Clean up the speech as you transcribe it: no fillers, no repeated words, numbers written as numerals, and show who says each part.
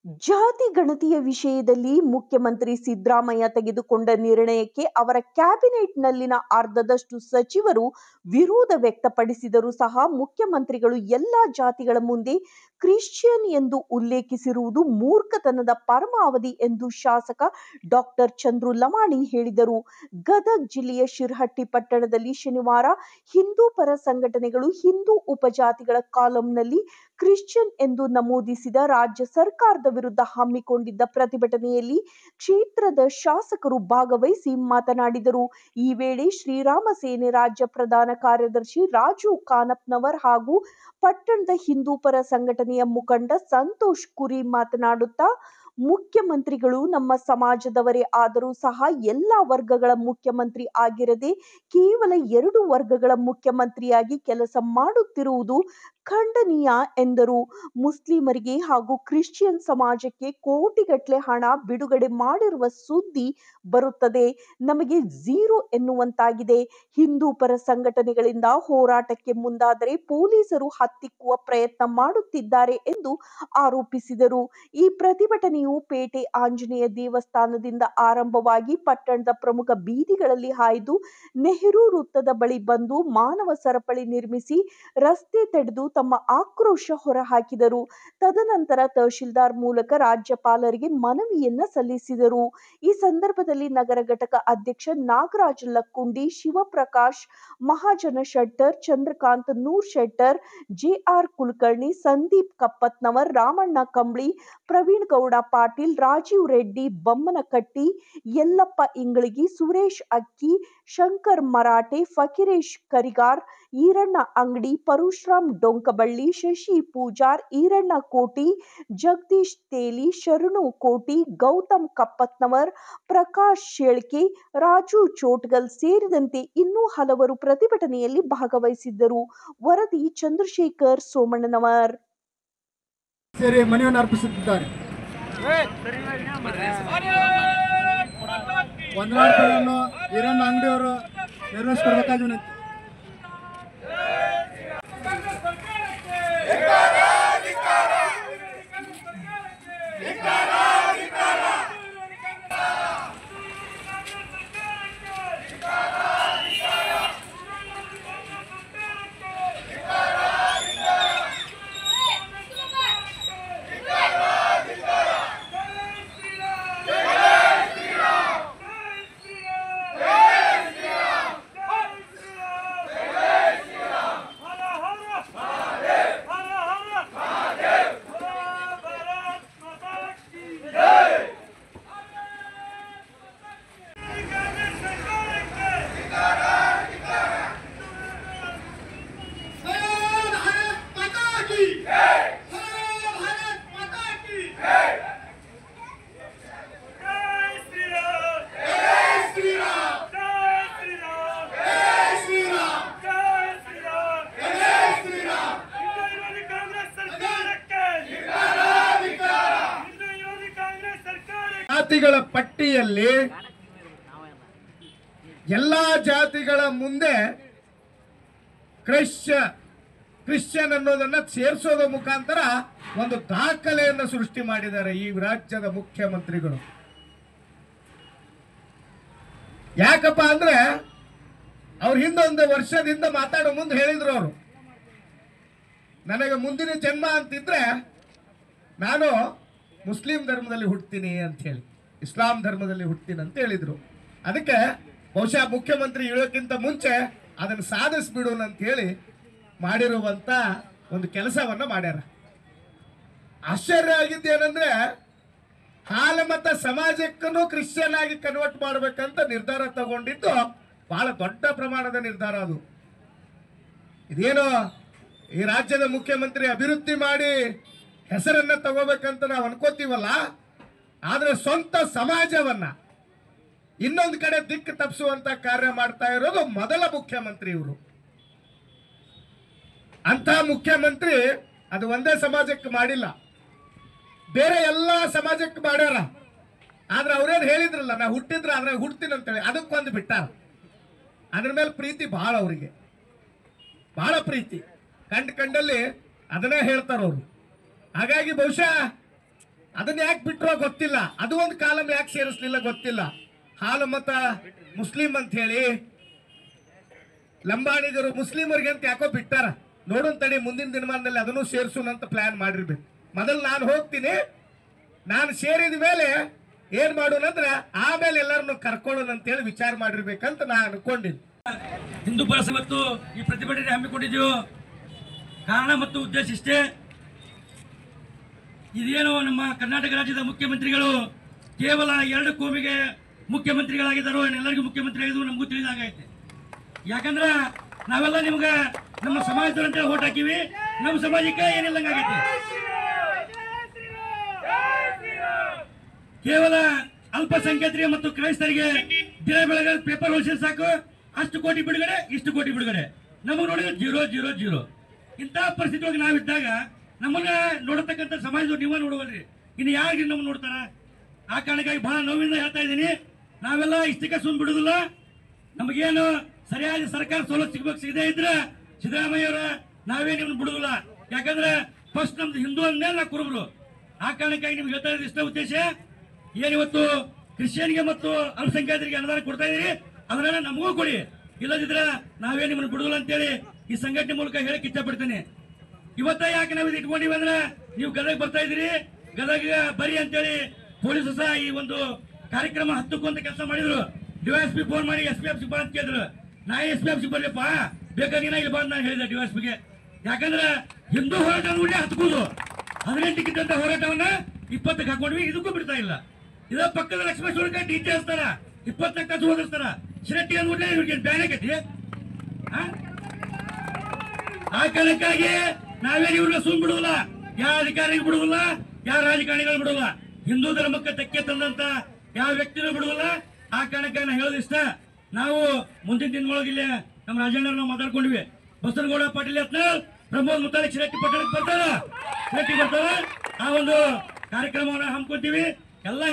Speaker 1: ಜಾತಿ ಗಣತಿಯ ವಿಷಯದಲ್ಲಿ ಮುಖ್ಯಮಂತ್ರಿ ಸಿದ್ದರಾಮಯ್ಯ ತೆಗೆದುಕೊಂಡ ನಿರ್ಣಯಕ್ಕೆ ಅವರ ಕ್ಯಾಬಿನೆಟ್ನಲ್ಲಿನ ಅರ್ಧದಷ್ಟು ಸಚಿವರು ವಿರೋಧ ವ್ಯಕ್ತಪಡಿಸಿದರೂ ಸಹ ಮುಖ್ಯಮಂತ್ರಿಗಳು ಎಲ್ಲಾ ಜಾತಿಗಳ ಮುಂದೆ ಕ್ರಿಶ್ಚಿಯನ್ ಎಂದು ಉಲ್ಲೇಖಿಸಿರುವುದು ಮೂರ್ಖತನದ ಪರಮಾವಧಿ ಎಂದು ಶಾಸಕ ಡಾಕ್ಟರ್ ಚಂದ್ರು ಲಮಾಣಿ ಹೇಳಿದರು. ಗದಗ ಜಿಲ್ಲೆಯ ಶಿರಹಟ್ಟಿ ಪಟ್ಟಣದಲ್ಲಿ ಶನಿವಾರ ಹಿಂದೂ ಪರ ಸಂಘಟನೆಗಳು ಹಿಂದೂ ಉಪಜಾತಿಗಳ ಕಾಲಂನಲ್ಲಿ ಕ್ರಿಶ್ಚಿಯನ್ ಎಂದು ನಮೂದಿಸಿದ ರಾಜ್ಯ ಸರ್ಕಾರದ ವಿರುದ್ಧ ಹಮ್ಮಿಕೊಂಡಿದ್ದ ಪ್ರತಿಭಟನೆಯಲ್ಲಿ ಕ್ಷೇತ್ರದ ಶಾಸಕರು ಭಾಗವಹಿಸಿ ಮಾತನಾಡಿದರು. ಈ ವೇಳೆ ಶ್ರೀರಾಮ ಸೇನೆ ರಾಜ್ಯ ಪ್ರಧಾನ ಕಾರ್ಯದರ್ಶಿ ರಾಜು ಕಾನಪ್ಪನವರ್ ಹಾಗೂ ಪಟ್ಟಣದ ಹಿಂದೂ ಪರ ಸಂಘಟನೆಯ ಮುಖಂಡ ಸಂತೋಷ್ ಕುರಿ ಮಾತನಾಡುತ್ತಾ, ಮುಖ್ಯಮಂತ್ರಿಗಳು ನಮ್ಮ ಸಮಾಜದವರೇ ಆದರೂ ಸಹ ಎಲ್ಲಾ ವರ್ಗಗಳ ಮುಖ್ಯಮಂತ್ರಿ ಆಗಿರದೆ ಕೇವಲ 2 ವರ್ಗಗಳ ಮುಖ್ಯಮಂತ್ರಿಯಾಗಿ ಕೆಲಸ ಮಾಡುತ್ತಿರುವುದು ಖಂಡನೀಯ ಎಂದರು. ಮುಸ್ಲಿಮರಿಗೆ ಹಾಗೂ ಕ್ರಿಶ್ಚಿಯನ್ ಸಮಾಜಕ್ಕೆ ಕೋಟಿಗಟ್ಟಲೆ ಹಣ ಬಿಡುಗಡೆ ಮಾಡಿರುವ ಸುದ್ದಿ ಬರುತ್ತದೆ. ನಮಗೆ ಝೀರೋ ಎನ್ನುವಂತಾಗಿದೆ. ಹಿಂದೂ ಪರ ಸಂಘಟನೆಗಳಿಂದ ಹೋರಾಟಕ್ಕೆ ಮುಂದಾದರೆ ಪೊಲೀಸರು ಹತ್ತಿಕ್ಕುವ ಪ್ರಯತ್ನ ಮಾಡುತ್ತಿದ್ದಾರೆ ಎಂದು ಆರೋಪಿಸಿದರು. ಈ ಪ್ರತಿಭಟನೆಯು ಪೇಟೆ ಆಂಜನೇಯ ದೇವಸ್ಥಾನದಿಂದ ಆರಂಭವಾಗಿ ಪಟ್ಟಣದ ಪ್ರಮುಖ ಬೀದಿಗಳಲ್ಲಿ ಹಾಯ್ದು ನೆಹರು ವೃತ್ತದ ಬಳಿ ಬಂದು ಮಾನವ ಸರಪಳಿ ನಿರ್ಮಿಸಿ ರಸ್ತೆ ತಡೆದು ತಮ್ಮ ಆಕ್ರೋಶ ಹೊರಹಾಕಿದರು. ತದನಂತರ ತಹಶೀಲ್ದಾರ್ ಮೂಲಕ ರಾಜ್ಯಪಾಲರಿಗೆ ಮನವಿಯನ್ನ ಸಲ್ಲಿಸಿದರು. ಈ ಸಂದರ್ಭದಲ್ಲಿ ನಗರ ಘಟಕ ಅಧ್ಯಕ್ಷ ನಾಗರಾಜ್ ಲಕ್ಕುಂಡಿ, ಶಿವಪ್ರಕಾಶ್ ಮಹಾಜನ ಶೆಟ್ಟರ್, ಚಂದ್ರಕಾಂತ್ ನೂರ್ ಶೆಟ್ಟರ್, ಜೆಆರ್ ಕುಲಕರ್ಣಿ, ಸಂದೀಪ್ ಕಪ್ಪತ್ನವರ್, ರಾಮಣ್ಣ ಕಂಬಳಿ, ಪ್ರವೀಣ್ ಗೌಡ ಪಾಟೀಲ್, ರಾಜೀವ್ ರೆಡ್ಡಿ ಬಮ್ಮನಕಟ್ಟಿ, ಯಲ್ಲಪ್ಪ ಇಂಗಳಗಿ, ಸುರೇಶ್ ಅಕ್ಕಿ, ಶಂಕರ್ ಮರಾಠೆ, ಫಕೀರೇಶ್ ಕರಿಗಾರ್, ಈರಣ್ಣ ಅಂಗಡಿ, ಪರಶುರಾಮ್ ಡೊಂಕಬಳ್ಳಿ, ಶಶಿ ಪೂಜಾರ್, ಈರಣ್ಣ ಕೋಟಿ, ಜಗದೀಶ್ ತೇಲಿ, ಶರಣು ಕೋಟಿ, ಗೌತಮ್ ಕಪ್ಪತ್ನವರ್, ಪ್ರಕಾಶ್ ಶೇಳ್ಕೆ, ರಾಜು ಚೋಟ್ಗಲ್ ಸೇರಿದಂತೆ ಇನ್ನೂ ಹಲವರು ಪ್ರತಿಭಟನೆಯಲ್ಲಿ ಭಾಗವಹಿಸಿದ್ದರು. ವರದಿ ಚಂದ್ರಶೇಖರ್ ಸೋಮಣ್ಣನವರ್.
Speaker 2: ಸೇರಿ ಮನವಿಯನ್ನು ಅರ್ಪಿಸುತ್ತಿದ್ದಾರೆ. ವಂದನಾರ್ಪಣೆಯನ್ನು ಈರಣ್ಣ ಅಂಗಡಿಯವರು ನೆರವೇರಿಸಿಕೊಡಬೇಕಾಗಿ ವಿನಂತಿ. ಜಾತಿಗಳ ಪಟ್ಟಿಯಲ್ಲಿ ಎಲ್ಲಾ ಜಾತಿಗಳ ಮುಂದೆ ಕ್ರಿಶ್ಚಿಯನ್ ಅನ್ನೋದನ್ನ ಸೇರಿಸೋದ ಮುಖಾಂತರ ಒಂದು ದಾಖಲೆಯನ್ನು ಸೃಷ್ಟಿ ಮಾಡಿದ್ದಾರೆ ಈ ರಾಜ್ಯದ ಮುಖ್ಯಮಂತ್ರಿಗಳು. ಯಾಕಪ್ಪ ಅಂದ್ರೆ ಅವ್ರ ಹಿಂದೊಂದು ವರ್ಷದಿಂದ ಮಾತಾಡೋ ಮುಂದೆ ಹೇಳಿದ್ರು ಅವರು, ನನಗೆ ಮುಂದಿನ ಜನ್ಮ ಅಂತಿದ್ರೆ ನಾನು ಮುಸ್ಲಿಂ ಧರ್ಮದಲ್ಲಿ ಹುಡ್ತೀನಿ ಅಂತ ಹೇಳಿ, ಇಸ್ಲಾಂ ಧರ್ಮದಲ್ಲಿ ಹುಡ್ತೀನಿ ಅಂತ ಹೇಳಿದ್ರು. ಅದಕ್ಕೆ ಬಹುಶಃ ಮುಖ್ಯಮಂತ್ರಿ ಹೇಳೋಕ್ಕಿಂತ ಮುಂಚೆ ಅದನ್ನು ಸಾಧಿಸ್ಬಿಡೋಣ ಅಂತ ಹೇಳಿ ಮಾಡಿರುವಂತ ಒಂದು ಕೆಲಸವನ್ನ ಮಾಡ್ಯಾರ. ಆಶ್ಚರ್ಯ ಆಗಿದ್ದೇನೆಂದ್ರೆ ಕಾಲಮತ ಸಮಾಜಕ್ಕೂ ಕ್ರಿಶ್ಚಿಯನ್ ಆಗಿ ಕನ್ವರ್ಟ್ ಮಾಡ್ಬೇಕಂತ ನಿರ್ಧಾರ ತಗೊಂಡಿದ್ದು ಬಹಳ ದೊಡ್ಡ ಪ್ರಮಾಣದ ನಿರ್ಧಾರ ಅದು. ಇದೇನೋ ಈ ರಾಜ್ಯದ ಮುಖ್ಯಮಂತ್ರಿ ಅಭಿವೃದ್ಧಿ ಮಾಡಿ ಹೆಸರನ್ನ ತಗೋಬೇಕಂತ ನಾವು ಅನ್ಕೋತೀವಲ್ಲ, ಆದ್ರೆ ಸ್ವಂತ ಸಮಾಜವನ್ನ ಇನ್ನೊಂದು ಕಡೆ ದಿಕ್ಕು ತಪ್ಪಿಸುವಂತ ಕಾರ್ಯ ಮಾಡ್ತಾ ಇರೋದು ಮೊದಲ ಮುಖ್ಯಮಂತ್ರಿ ಇವರು. ಅಂತ ಮುಖ್ಯಮಂತ್ರಿ ಅದು ಒಂದೇ ಸಮಾಜಕ್ಕೆ ಮಾಡಿಲ್ಲ, ಬೇರೆ ಎಲ್ಲಾ ಸಮಾಜಕ್ಕೆ ಮಾಡ್ಯಾರ. ಆದ್ರೆ ಅವ್ರೇನ್ ಹೇಳಿದ್ರಲ್ಲ, ನಾ ಹುಟ್ಟಿದ್ರ ಅದ್ರಾಗ ಹುಡ್ತೀನಿ ಅಂತೇಳಿ ಅದಕ್ಕೊಂದು ಬಿಟ್ಟಾರ. ಅದ್ರ ಮೇಲೆ ಪ್ರೀತಿ ಬಹಳ, ಅವರಿಗೆ ಬಹಳ ಪ್ರೀತಿ, ಕಂಡಲ್ಲಿ ಅದನ್ನೇ ಹೇಳ್ತಾರ ಅವರು. ಹಾಗಾಗಿ ಬಹುಶಃ ಅದನ್ನ ಯಾಕೆ ಬಿಟ್ಟರೋ ಗೊತ್ತಿಲ್ಲ. ಅದು ಒಂದು ಕಾಲಂ ಯಾಕೆ ಸೇರಿಸ್ಲಿಲ್ಲ ಗೊತ್ತಿಲ್ಲ. ಹಾಲು ಮತ ಮುಸ್ಲಿಂ ಅಂತ ಹೇಳಿ ಲಂಬಾಣಿಗರು ಮುಸ್ಲಿಮರಿಗೆ ಅಂತ ಯಾಕೋ ಬಿಟ್ಟಾರ. ನೋಡೋನ್ ತಡಿ, ಮುಂದಿನ ದಿನಮಾನದಲ್ಲಿ ಅದನ್ನು ಸೇರಿಸೋಣ ಅಂತ ಪ್ಲಾನ್ ಮಾಡಿರ್ಬೇಕು. ಮೊದಲು ನಾನು ಹೋಗ್ತೀನಿ, ನಾನು ಸೇರಿದ ಮೇಲೆ ಏನ್ ಮಾಡೋಣ ಅಂದ್ರೆ ಆಮೇಲೆ ಎಲ್ಲರನ್ನು ಕರ್ಕೊಳ್ಳೋಣ ಅಂತ ಹೇಳಿ ವಿಚಾರ ಮಾಡಿರ್ಬೇಕಂತ ನಾನು ಅನ್ಕೊಂಡಿದ್ದೆ.
Speaker 3: ಹಿಂದೂ ಪರಸ ಮತ್ತು ಈ ಪ್ರತಿಭಟನೆ ಹಮ್ಮಿಕೊಂಡಿದ್ದೀವಿ. ಕಾರಣ ಮತ್ತು ಉದ್ದೇಶ ಇಷ್ಟೇ, ಇದೇನು ನಮ್ಮ ಕರ್ನಾಟಕ ರಾಜ್ಯದ ಮುಖ್ಯಮಂತ್ರಿಗಳು ಕೇವಲ 2 ಕೋಮಿಗೆ ಮುಖ್ಯಮಂತ್ರಿಗಳಾಗಿದ್ದಾರೋ, ಎಲ್ಲರಿಗೂ ಮುಖ್ಯಮಂತ್ರಿ ಆಗಿದ್ರು ನಮಗೂ ತಿಳಿದಾಗೈತೆ. ಯಾಕಂದ್ರೆ ನಾವೆಲ್ಲ ನಿಮ್ಗೆ ನಮ್ಮ ಸಮಾಜದವರಂತೆ ಓಟ್ ಹಾಕಿವಿ, ನಮ್ಮ ಸಮಾಜಕ್ಕೆ ಏನಿಲ್ಲಂಗಾಗೈತೆ. ಕೇವಲ ಅಲ್ಪಸಂಖ್ಯಾತರಿಗೆ ಮತ್ತು ಕ್ರೈಸ್ತರಿಗೆ ದಿನ ಬೆಳಗ್ಗೆ ಪೇಪರ್ ಹೊಲಿಸಿದ್ರೆ ಸಾಕು, ಅಷ್ಟು ಕೋಟಿ ಬಿಡುಗಡೆ, ಇಷ್ಟು ಕೋಟಿ ಬಿಡುಗಡೆ. ನಮಗೆ ನೋಡಿದ್ರೆ 0 0 0. ಇಂತಹ ಪರಿಸ್ಥಿತಿ ಒಳಗೆ ನಾವಿದ್ದಾಗ ನಮ್ಮನ್ನ ನೋಡತಕ್ಕಂಥ ಸಮಾಜದವ್ರು ನೀವೇ ನೋಡುವಲ್ರಿ, ಇನ್ನು ಯಾರಿಗೆ ನಮ್ಮನ್ನು ನೋಡ್ತಾರ? ಆ ಕಾರಣಕ್ಕಾಗಿ ಬಹಳ ನೋವಿಂದ ಹೇಳ್ತಾ ಇದ್ದೀನಿ, ನಾವೆಲ್ಲ ಇಷ್ಟಕ್ಕೆ ಸುಮ್ ಬಿಡುದಿಲ್ಲ. ನಮಗೇನು ಸರಿಯಾದ ಸರ್ಕಾರ ಸವಲತ್ತು ಸಿಗದೇ ಇದ್ರೆ ಸಿದ್ದರಾಮಯ್ಯ ಅವರ ನಾವೇ ನಿಮ್ಗೆ ಬಿಡುದಿಲ್ಲ. ಯಾಕಂದ್ರೆ ಫಸ್ಟ್ ನಮ್ದು ಹಿಂದೂ ಅಂದ್ಮೇಲೆ ನಾವು ಕುರುಬರು. ಆ ಕಾರಣಕ್ಕಾಗಿ ನಿಮ್ಗೆ ಹೇಳ್ತಾ ಇರೋದು ಇಷ್ಟ ಉದ್ದೇಶ. ಏನಿವತ್ತು ಕ್ರಿಶ್ಚಿಯನ್ಗೆ ಮತ್ತು ಅಲ್ಪಸಂಖ್ಯಾತರಿಗೆ ಅನುದಾನ ಕೊಡ್ತಾ ಇದೀರಿ, ಅದನ್ನ ನಮಗೂ ಕೊಡಿ, ಇಲ್ಲದಿದ್ರೆ ನಾವೇ ನಿಮ್ಮನ್ನು ಬಿಡುದಿಲ್ಲ ಅಂತೇಳಿ ಈ ಸಂಘಟನೆ ಮೂಲಕ ಹೇಳಕ್ ಇಷ್ಟಪಡ್ತೇನೆ. ಇವತ್ತ ಯಾಕೆ ನಾವು ಇದು ಇಟ್ಕೊಂಡಿವಿ ಅಂದ್ರೆ, ನೀವು ಗದಗ ಬರ್ತಾ ಇದ್ದೀರಿ, ಗದಗ ಬರಿ ಅಂತೇಳಿ ಪೊಲೀಸ್ ಸಹ ಈ ಒಂದು ಕಾರ್ಯಕ್ರಮ ಹತ್ತಕ್ಕೂ ಅಂತ ಕೆಲಸ ಮಾಡಿದ್ರು. ಡಿವೈಎಸ್ಪಿ ಫೋನ್ ಮಾಡಿ SPF ಬಾ ಅಂತ ಕೇಳಿದ್ರು. ನಾ SPF ಬರ್ಲಿಪ್ಪ, ಬೇಕಾಗಿ ಇಲ್ಲಿ ಬಂದು ನಾನು ಹೇಳಿದೆ ಡಿವೈಎಸ್ಪಿಗೆ. ಯಾಕಂದ್ರೆ ಹಿಂದೂ ಹೋರಾಟ ನೋಡಿ ಹತ್ಕೋದು 18 ಕಿಂತ ಹೋರಾಟವನ್ನ 20ಕ್ಕೆ ಹಾಕೊಂಡ್ವಿ, ಇದಕ್ಕೂ ಬಿಡ್ತಾ ಇಲ್ಲ. ಇದ ಪಕ್ಕದ ಲಕ್ಷ್ಮೇಶ್ವರಕ್ಕೆ ಡಿಟಿ ಹಚ್ತಾರ, 20 ತಾಸು ಓದಿಸ್ತಾರ. ಶಿರಟ್ಟಿ ಅಂದ್ಬಿಟ್ರೆ ಇವ್ರಿಗೆ ಬ್ಯಾನ್ ಆಗೈತಿ. ಆ ಕಾರಣಕ್ಕಾಗಿ ನಾವೇನು ಇವ್ರಿಗೆ ಸುಮ್ ಬಿಡುದಿಲ್ಲ, ಯಾವ ಅಧಿಕಾರಿಗಳು ಬಿಡುದಿಲ್ಲ, ಯಾವ ರಾಜಕಾರಣಿಗಳು ಬಿಡುದಿಲ್ಲ, ಹಿಂದೂ ಧರ್ಮಕ್ಕೆ ಧಕ್ಕೆ ತಂದಂತ ಯಾವ ವ್ಯಕ್ತಿನೂ ಬಿಡುದಿಲ್ಲ. ಆ ಕಾರಣಕ್ಕಾಗಿ ನಾ ಹೇಳೋದು ಇಷ್ಟ, ನಾವು ಮುಂದಿನ ದಿನದೊಳಗೆ ಇಲ್ಲೇ ನಮ್ಮ ರಾಜಣ್ಣವ್ರು ನಾವು ಮಾತಾಡ್ಕೊಂಡಿವಿ. ಬಸನಗೌಡ ಪಾಟೀಲ್ ಯತ್ನಾಳ್, ಪ್ರಮೋದ್ ಮುತಾಲಿಕ್ ಶಿರಟ್ಟಿ ಪಟ್ಟಣಕ್ಕೆ ಬರ್ತಾರ, ಆ ಒಂದು ಕಾರ್ಯಕ್ರಮವನ್ನು ಹಮ್ಮಿಕೊಳ್ತೀವಿ. ಎಲ್ಲ